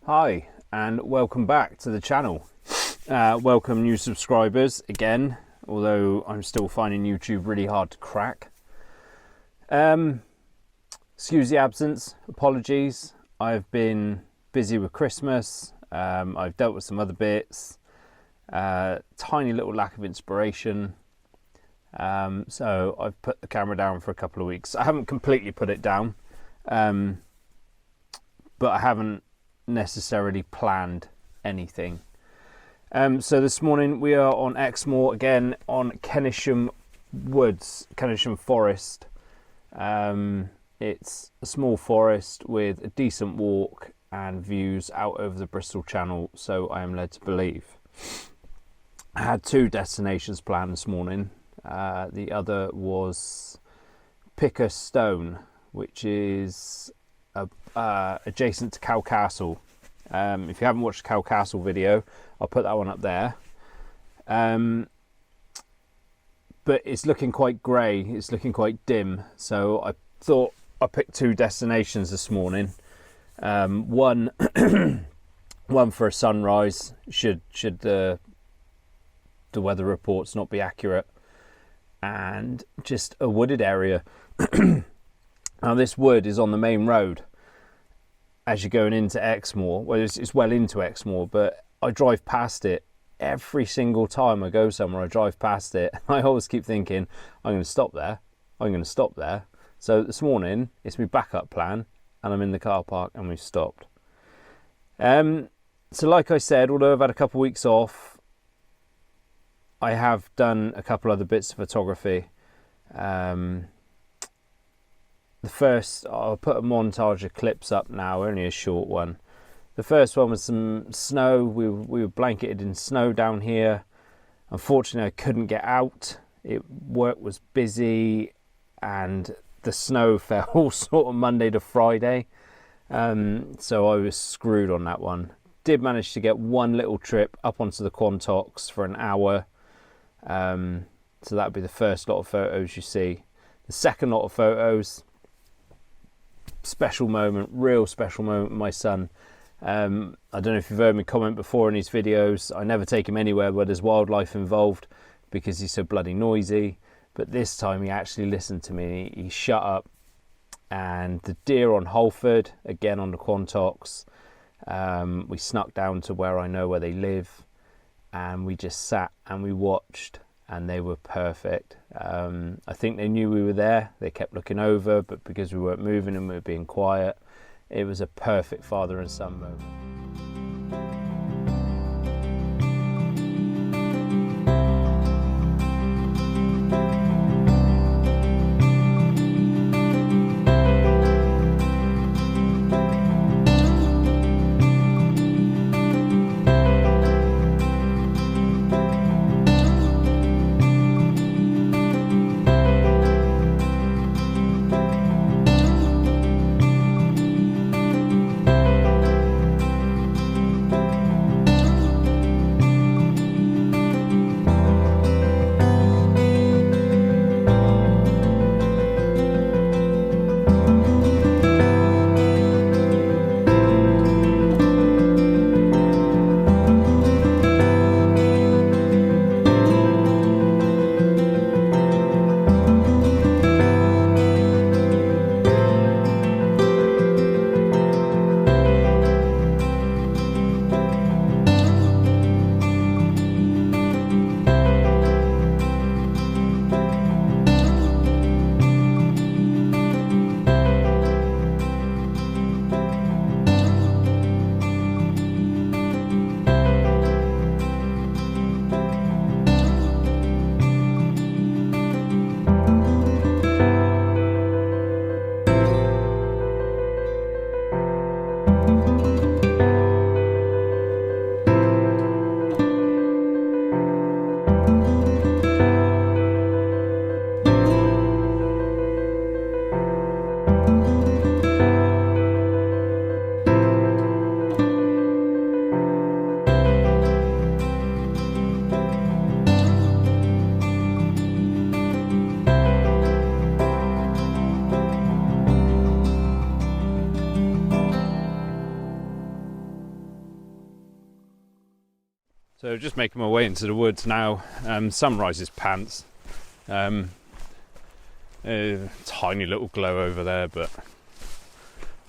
Hi and welcome back to the channel. Welcome new subscribers again, although I'm still finding YouTube really hard to crack. Excuse the absence, apologies. I've been busy with Christmas, I've dealt with some other bits, tiny little lack of inspiration, so I've put the camera down for a couple of weeks. I haven't completely put it down, but I haven't necessarily planned anything. So this morning we are on Exmoor again, on Kennisham Woods, Kennisham Forest. It's a small forest with a decent walk and views out over the Bristol Channel, so I am led to believe. I had two destinations planned this morning. The other was Pick a Stone, which is adjacent to Cow Castle. If you haven't watched the Cow Castle video, I'll put that one up there. But it's looking quite grey, it's looking quite dim, so I thought I'd pick two destinations this morning. One for a sunrise, should the weather reports not be accurate, and just a wooded area. Now this wood is on the main road as you're going into Exmoor. Well, it's well into Exmoor, but I drive past it every single time I go somewhere. I drive past it. I always keep thinking, I'm going to stop there. I'm going to stop there. So this morning, it's my backup plan, and I'm in the car park and we've stopped. So like I said, although I've had a couple of weeks off, I have done a couple other bits of photography. The first, I'll put a montage of clips up now, only a short one. The first one was some snow. We were blanketed in snow down here. Unfortunately, I couldn't get out. Work was busy and the snow fell sort of Monday to Friday. So I was screwed on that one. Did manage to get one little trip up onto the Quantocks for an hour. So that would be the first lot of photos you see. The second lot of photos, special moment, real special moment with my son. I don't know if you've heard me comment before in these videos, I never take him anywhere where there's wildlife involved because he's so bloody noisy, but this time he actually listened to me. He shut up, and the deer on Holford, again on the Quantocks, we snuck down to where I know where they live, and we just sat and we watched, and they were perfect. I think they knew we were there. They kept looking over, but because we weren't moving and we were being quiet, it was a perfect father and son moment. So just making my way into the woods now. Sunrise is pants. Tiny little glow over there, but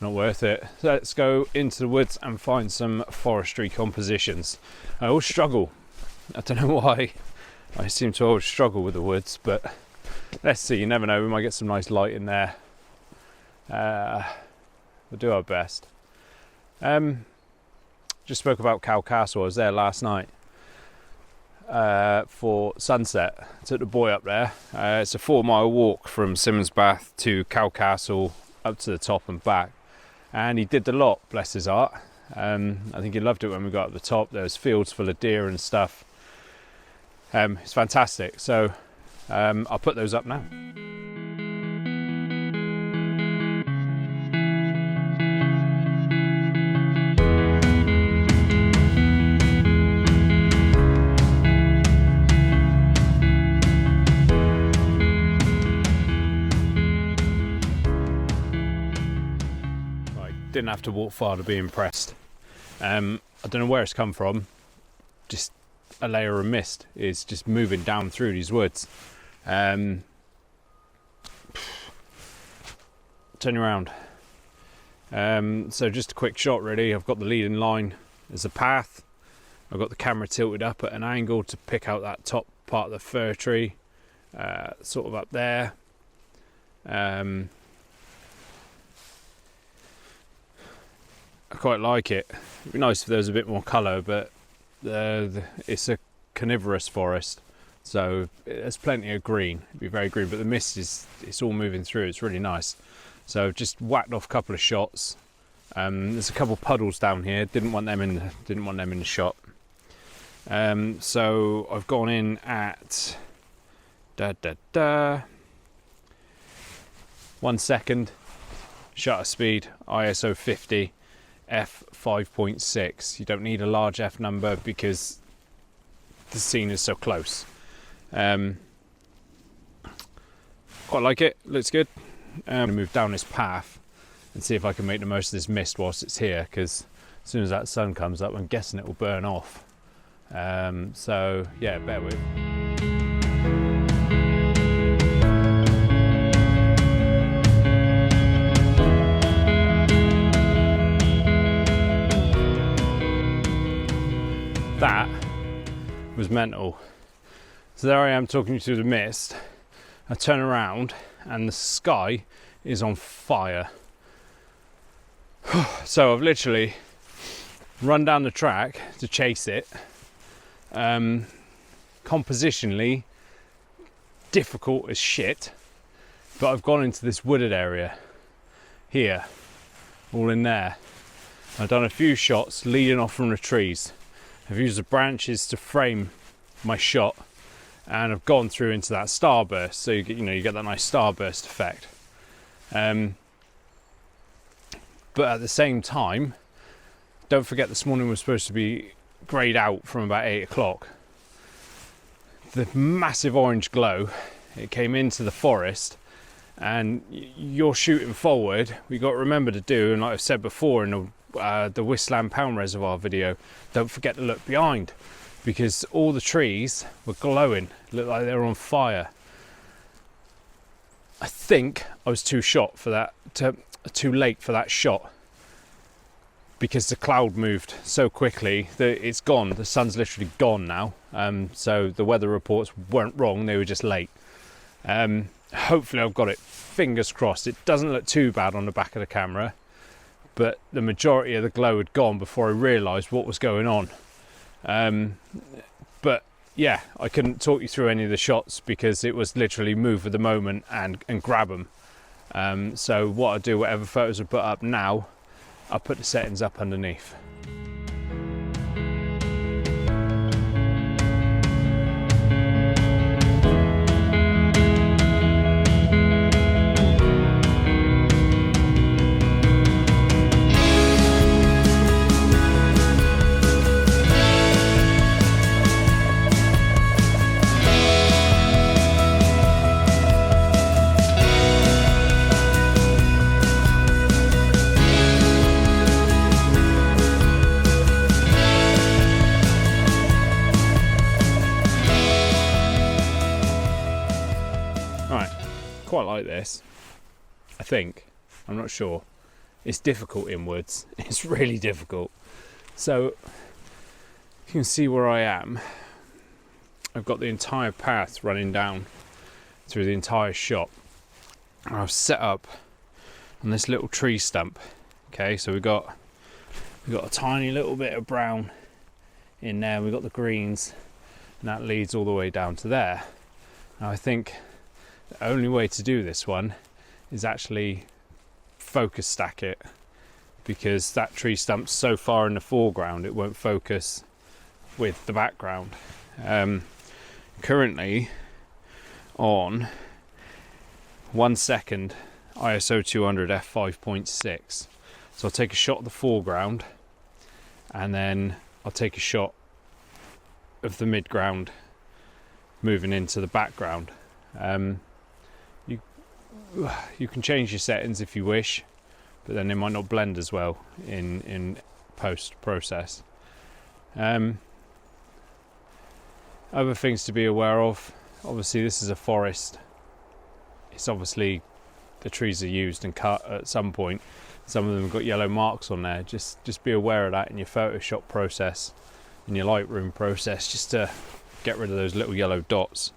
not worth it. So let's go into the woods and find some forestry compositions. I always struggle. I don't know why. I seem to always struggle with the woods, but let's see. You never know. We might get some nice light in there. We'll do our best. Just spoke about Cow Castle. I was there last night for sunset. Took the boy up there. It's a 4-mile walk from Simmonsbath to Cow Castle up to the top and back. And he did the lot, bless his heart. I think he loved it when we got up the top. There was fields full of deer and stuff. It's fantastic. So I'll put those up now. Didn't have to walk far to be impressed. I don't know where it's come from. Just a layer of mist is just moving down through these woods. Turn around. So just a quick shot really. I've got the leading line as a path. I've got the camera tilted up at an angle to pick out that top part of the fir tree, sort of up there. I quite like it. It'd be nice if there was a bit more colour, but it's a carnivorous forest, so there's plenty of green. It'd be very green, but the mist it's all moving through. It's really nice. So just whacked off a couple of shots. There's a couple of puddles down here. Didn't want them in the shot. So I've gone in at 1 second shutter speed, ISO 50. f5.6. You don't need a large f number because the scene is so close. Quite like it, looks good. I'm going to move down this path and see if I can make the most of this mist whilst it's here, because as soon as that sun comes up I'm guessing it will burn off. So yeah, bear with. That was mental. So there I am talking through the mist. I turn around and the sky is on fire. So I've literally run down the track to chase it. Compositionally difficult as shit, but I've gone into this wooded area here, all in there. I've done a few shots leading off from the trees. I've used the branches to frame my shot, and I've gone through into that starburst, so you get that nice starburst effect. But at the same time, don't forget this morning was supposed to be greyed out from about 8 o'clock. The massive orange glow, it came into the forest, and you're shooting forward. We got to remember to do, and like I've said before in the Whistland Pound Reservoir video, don't forget to look behind, because all the trees were glowing, looked like they were on fire. I think I was too late for that shot, because the cloud moved so quickly that it's gone. The sun's literally gone now. So the weather reports weren't wrong, they were just late. Hopefully I've got it, fingers crossed. It doesn't look too bad on the back of the camera, but the majority of the glow had gone before I realised what was going on. But yeah, I couldn't talk you through any of the shots because it was literally move with the moment and grab them. So what I do, whatever photos I put up now, I'll put the settings up underneath. Right, quite like this, I think. I'm not sure. It's difficult in woods. It's really difficult. So you can see where I am. I've got the entire path running down through the entire shop. I've set up on this little tree stump. Okay, so we've got a tiny little bit of brown in there. We've got the greens, and that leads all the way down to there. Now I think the only way to do this one is actually focus stack it, because that tree stump's so far in the foreground it won't focus with the background. Currently on 1 second ISO 200 f5.6. So I'll take a shot of the foreground, and then I'll take a shot of the midground moving into the background. You can change your settings if you wish, but then it might not blend as well in post process. Other things to be aware of, obviously this is a forest. It's obviously the trees are used and cut at some point. Some of them have got yellow marks on there. Just be aware of that in your Photoshop process, in your Lightroom process, just to get rid of those little yellow dots.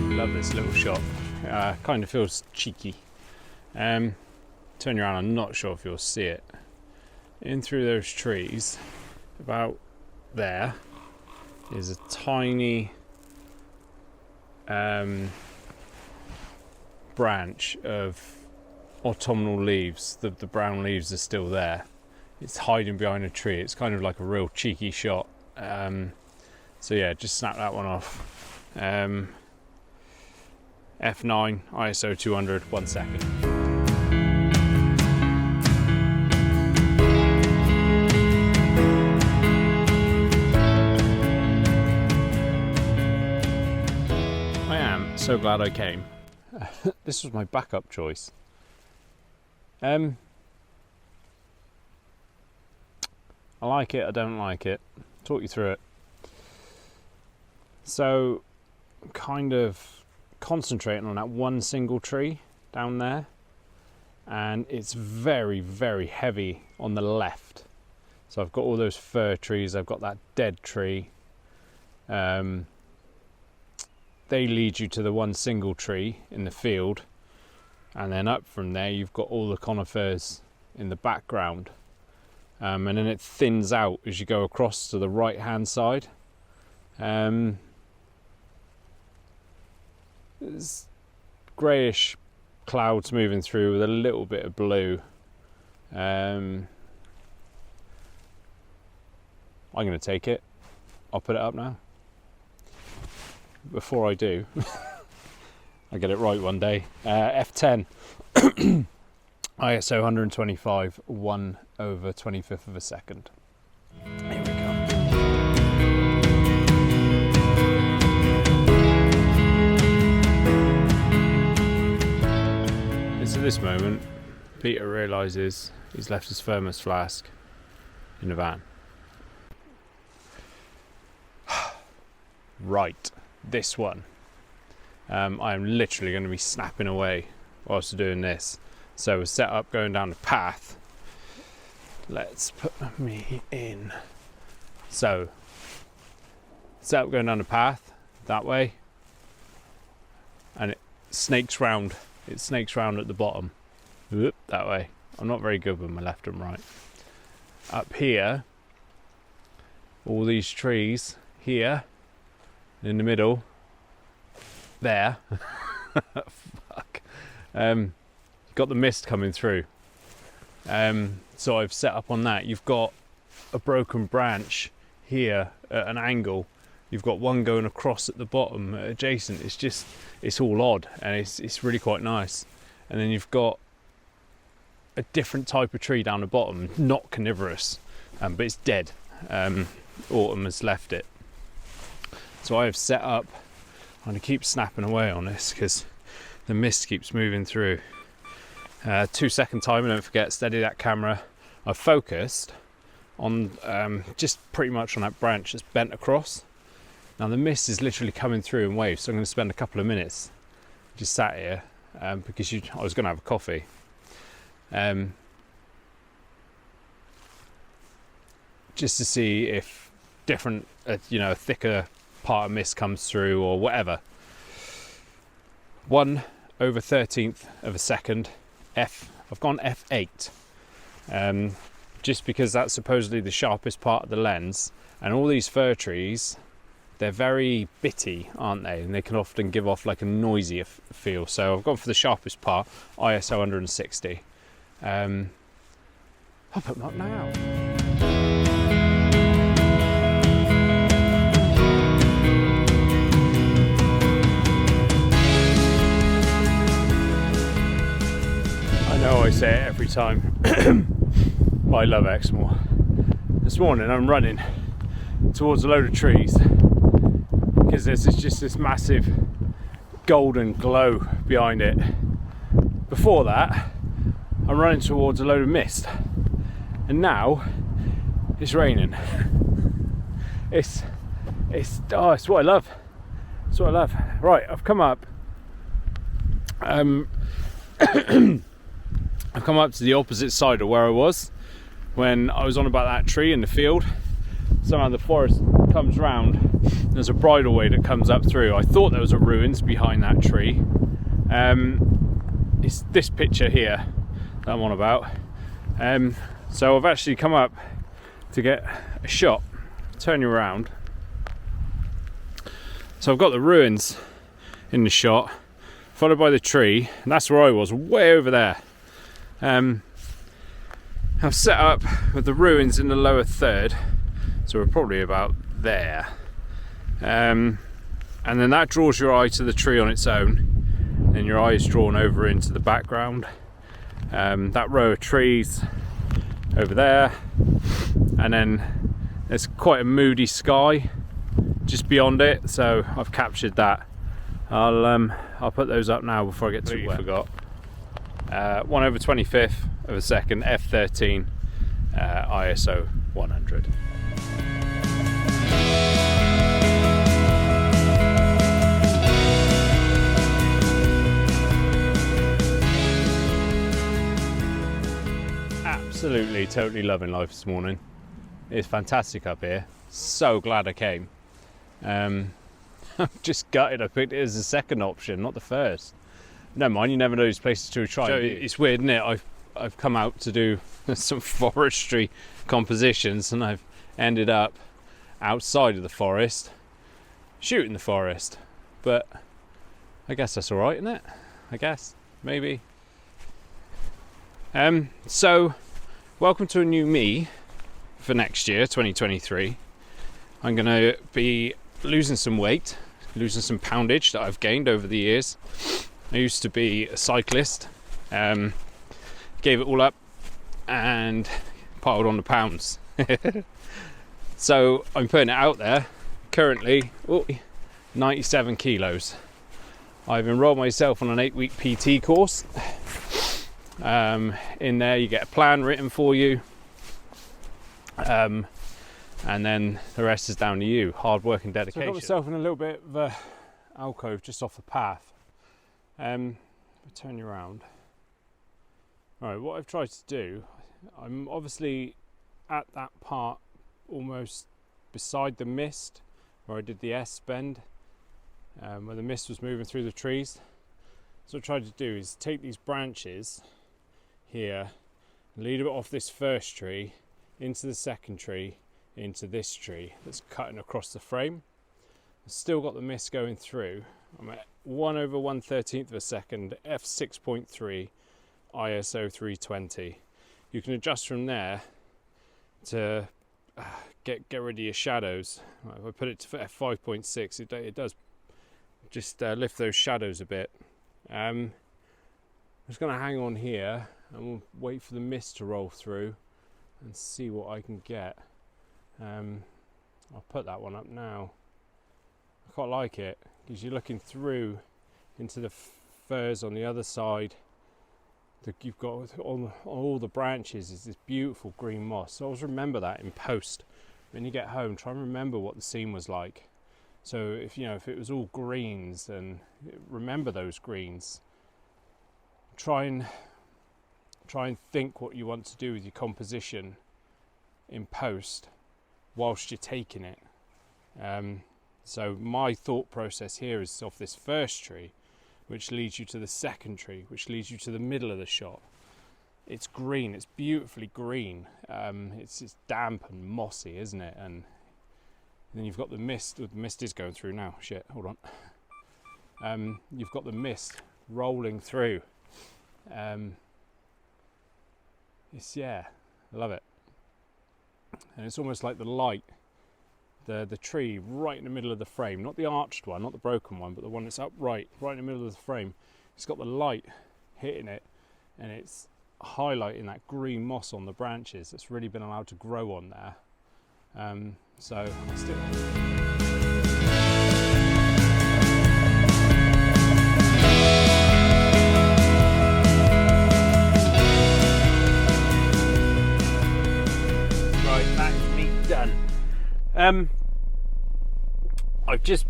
Love this little shot. Kind of feels cheeky. Turn around, I'm not sure if you'll see it. In through those trees, about there, is a tiny branch of autumnal leaves. The brown leaves are still there. It's hiding behind a tree. It's kind of like a real cheeky shot. So yeah, just snap that one off. F9 ISO 200 1 second. I am so glad I came. This was my backup choice. I like it, I don't like it. Talk you through it. So, kind of concentrating on that one single tree down there, and it's very, very heavy on the left. So I've got all those fir trees, I've got that dead tree. They lead you to the one single tree in the field, and then up from there you've got all the conifers in the background, and then it thins out as you go across to the right hand side. There's greyish clouds moving through with a little bit of blue. I'm going to take it. I'll put it up now. Before I do, I get it right one day. F10 ISO 125 1/25 of a second. Here we go. It's at this moment Peter realises he's left his thermos flask in the van. Right, this one. I am literally going to be snapping away whilst doing this. So we're set up going down the path. Let's put me in. So, set up going down the path that way, and it snakes round. It snakes round at the bottom. Whoop, that way. I'm not very good with my left and right. Up here, all these trees here, in the middle, there. Fuck. Got the mist coming through. So I've set up on that. You've got a broken branch here at an angle. You've got one going across at the bottom adjacent. It's all odd, and it's really quite nice. And then you've got a different type of tree down the bottom, not carnivorous, but it's dead. Autumn has left it. So I have set up, I'm going to keep snapping away on this because the mist keeps moving through. 2-second timer, don't forget, steady that camera. I've focused on just pretty much on that branch that's bent across. Now the mist is literally coming through in waves, so I'm going to spend a couple of minutes just sat here because I was going to have a coffee. Just to see if different, a thicker part of mist comes through or whatever. 1/13th of a second. I've gone f8. Just because that's supposedly the sharpest part of the lens, and all these fir trees, they're very bitty, aren't they? And they can often give off like a noisy feel. So I've gone for the sharpest part, ISO 160. I'll put them up now. I know I say it every time, but I love Exmoor. This morning I'm running towards a load of trees because there's just this massive golden glow behind it. Before that, I'm running towards a load of mist, and now it's raining. It's what I love. It's what I love. Right, I've come up. I've come up to the opposite side of where I was when I was on about that tree in the field. Somehow the forest comes round. There's a bridleway that comes up through. I thought there was a ruins behind that tree. It's this picture here that I'm on about. So I've actually come up to get a shot. Turn you around. So I've got the ruins in the shot, followed by the tree, and that's where I was, way over there. I've set up with the ruins in the lower third, so we're probably about there. And then that draws your eye to the tree on its own, and your eye is drawn over into the background. That row of trees over there, and then there's quite a moody sky just beyond it, so I've captured that. I'll put those up now before I get too wet. Forgot. 1/25th of a second, f13, ISO 100. Absolutely, totally loving life this morning. It's fantastic up here. So glad I came. I'm just gutted I picked it as the second option, not the first. Never mind, you never know these places to try. So it's weird, isn't it? I've come out to do some forestry compositions, and I've ended up outside of the forest, shooting the forest. But I guess that's all right, isn't it? I guess, maybe. So welcome to a new me for next year, 2023. I'm going to be losing some weight, losing some poundage that I've gained over the years. I used to be a cyclist, gave it all up and piled on the pounds. So I'm putting it out there. Currently, 97 kilos. I've enrolled myself on an 8-week PT course. In there you get a plan written for you, and then the rest is down to you. Hard work and dedication. So I got myself in a little bit of a alcove just off the path. Turn you around. Alright, what I've tried to do, I'm obviously at that part almost beside the mist where I did the S bend, where the mist was moving through the trees. So what I tried to do is take these branches here, lead it off this first tree into the second tree, into this tree that's cutting across the frame. I've still got the mist going through. I'm at 1/113th of a second, f6.3, ISO 320. You can adjust from there to get rid of your shadows. If I put it to f5.6, it does just lift those shadows a bit. I'm just going to hang on here and we'll wait for the mist to roll through and see what I can get. I'll put that one up now. I quite like it because you're looking through into the firs on the other side you've got on all the branches is this beautiful green moss. So always remember that in post. When you get home, try and remember what the scene was like. So if it was all greens, then remember those greens. Try and think what you want to do with your composition in post whilst you're taking it. So my thought process here is off this first tree, which leads you to the second tree, which leads you to the middle of the shot. It's green, it's beautifully green. It's damp and mossy, isn't it? And then you've got the mist. The mist is going through now. Shit, hold on. You've got the mist rolling through. I love it. And it's almost like the light, the tree right in the middle of the frame, not the arched one, not the broken one, but the one that's upright, right in the middle of the frame. It's got the light hitting it, and it's highlighting that green moss on the branches that's really been allowed to grow on there. So still. I've just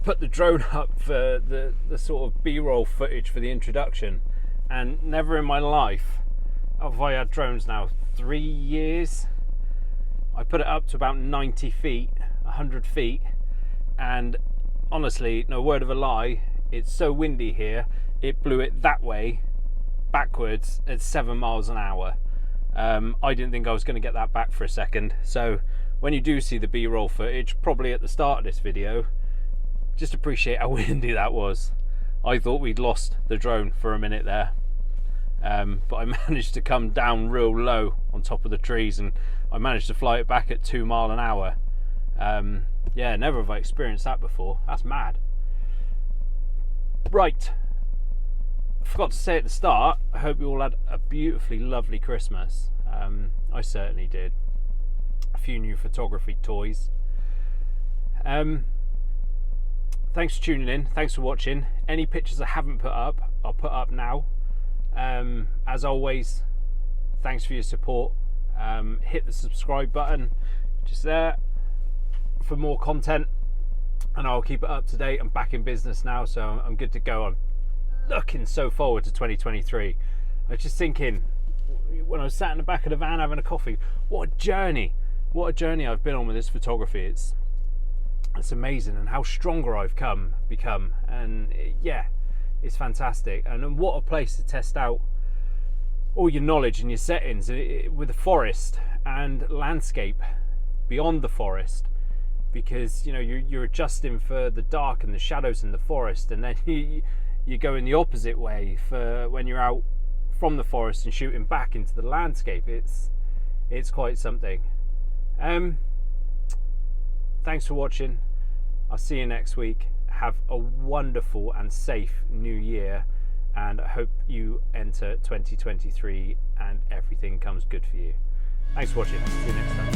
put the drone up for the sort of B-roll footage for the introduction, and never in my life have I had drones now. 3 years. I put it up to about 90 feet, 100 feet, and honestly, no word of a lie, it's so windy here, it blew it that way, backwards at 7 miles an hour. I didn't think I was going to get that back for a second, so when you do see the B-roll footage, probably at the start of this video, just appreciate how windy that was. I thought we'd lost the drone for a minute there, but I managed to come down real low on top of the trees, and I managed to fly it back at 2 miles an hour. Yeah, never have I experienced that before. That's mad. Right, I forgot to say at the start, I hope you all had a beautifully lovely Christmas. I certainly did. A few new photography toys. Thanks for tuning in, thanks for watching. Any pictures I haven't put up, I'll put up now. As always, thanks for your support. Hit the subscribe button just there for more content, and I'll keep it up to date. I'm back in business now, so I'm good to go. I'm looking so forward to 2023. I was just thinking, when I was sat in the back of the van having a coffee, what a journey I've been on with this photography. It's amazing, and how stronger I've become, and yeah, it's fantastic. And what a place to test out all your knowledge and your settings with the forest and landscape beyond the forest, because you're adjusting for the dark and the shadows in the forest, and then you go in the opposite way for when you're out from the forest and shooting back into the landscape. It's quite something. Thanks for watching. I'll see you next week. Have a wonderful and safe new year, and I hope you enter 2023 and everything comes good for you. Thanks for watching. See you next time.